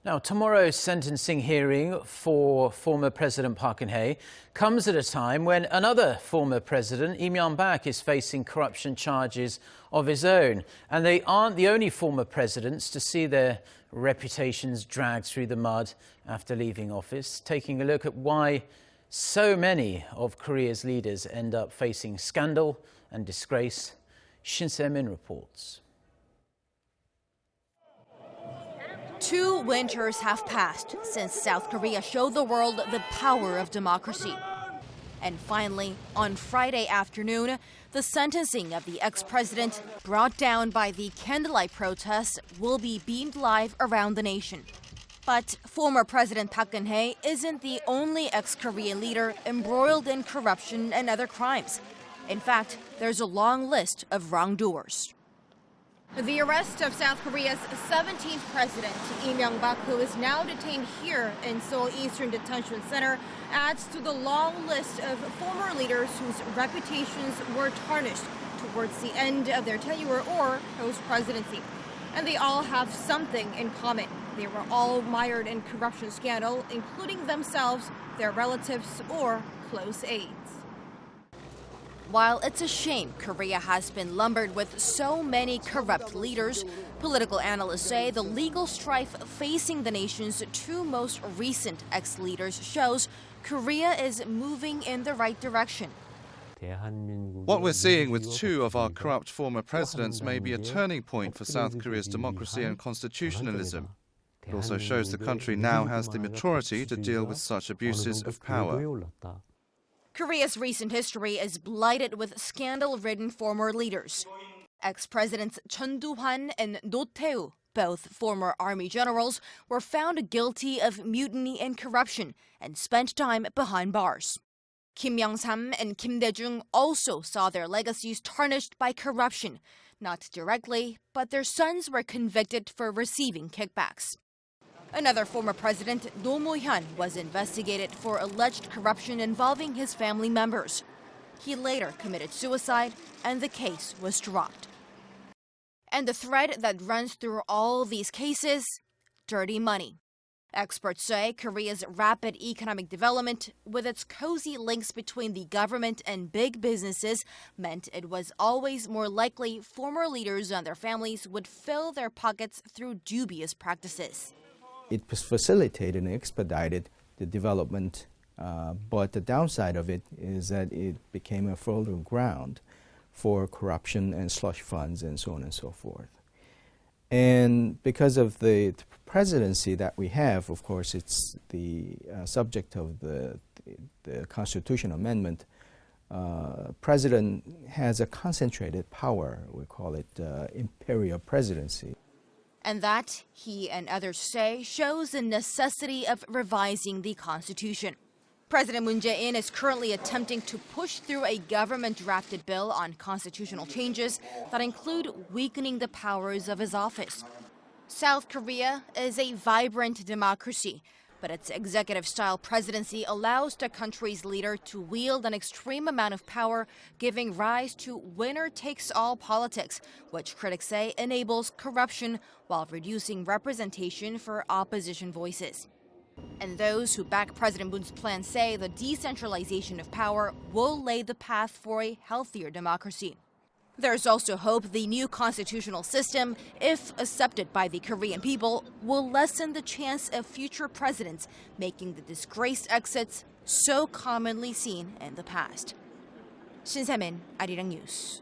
Now, tomorrow's sentencing hearing for former President Park Geun-hye comes at a time when another former president, Myung-bak, is facing corruption charges of his own. And they aren't the only former presidents to see their reputations dragged through the mud after leaving office. Taking a look at why so many of Korea's leaders end up facing scandal and disgrace, Shin Se-min reports. 2 winters have passed since South Korea showed the world the power of democracy. And finally, on Friday afternoon, the sentencing of the ex-president, brought down by the candlelight protests, will be beamed live around the nation. But former President Park Geun-hye isn't the only ex-Korean leader embroiled in corruption and other crimes. In fact, there's a long list of wrongdoers. The arrest of South Korea's 17th president, Myung-bak, who is now detained here in Seoul Eastern Detention Center, adds to the long list of former leaders whose reputations were tarnished towards the end of their tenure or post-presidency. And they all have something in common. They were all mired in corruption scandal, including themselves, their relatives, or close aides. While it's a shame Korea has been lumbered with so many corrupt leaders, political analysts say the legal strife facing the nation's 2 most recent ex-leaders shows Korea is moving in the right direction. What we're seeing with 2 of our corrupt former presidents may be a turning point for South Korea's democracy and constitutionalism. It also shows the country now has the maturity to deal with such abuses of power. Korea's recent history is blighted with scandal-ridden former leaders. Ex-presidents CHUN Doo-hwan and Do Tae-woo, both former army generals, were found guilty of mutiny and corruption and spent time behind bars. Kim Young-sam and Kim Dae-jung also saw their legacies tarnished by corruption. Not directly, but their sons were convicted for receiving kickbacks. Another former president, Roh Moo-hyun, was investigated for alleged corruption involving his family members. He later committed suicide, and the case was dropped. And the thread that runs through all these cases? Dirty money. Experts say Korea's rapid economic development, with its cozy links between the government and big businesses, meant it was always more likely former leaders and their families would fill their pockets through dubious practices. It facilitated and expedited the development, but the downside of it is that it became a fertile ground for corruption and slush funds and so on and so forth. And because of the presidency that we have, of course, it's the subject of the constitutional amendment. President has a concentrated power. We call it imperial presidency. And that, he and others say, shows the necessity of revising the Constitution. President Moon Jae-in is currently attempting to push through a government-drafted bill on constitutional changes that include weakening the powers of his office. South Korea is a vibrant democracy, but its executive-style presidency allows the country's leader to wield an extreme amount of power, giving rise to winner-takes-all politics, which critics say enables corruption while reducing representation for opposition voices. And those who back President Moon's plan say the decentralization of power will lay the path for a healthier democracy. There's also hope the new constitutional system, if accepted by the Korean people, will lessen the chance of future presidents making the disgraced exits so commonly seen in the past. Shin Se-min, Arirang News.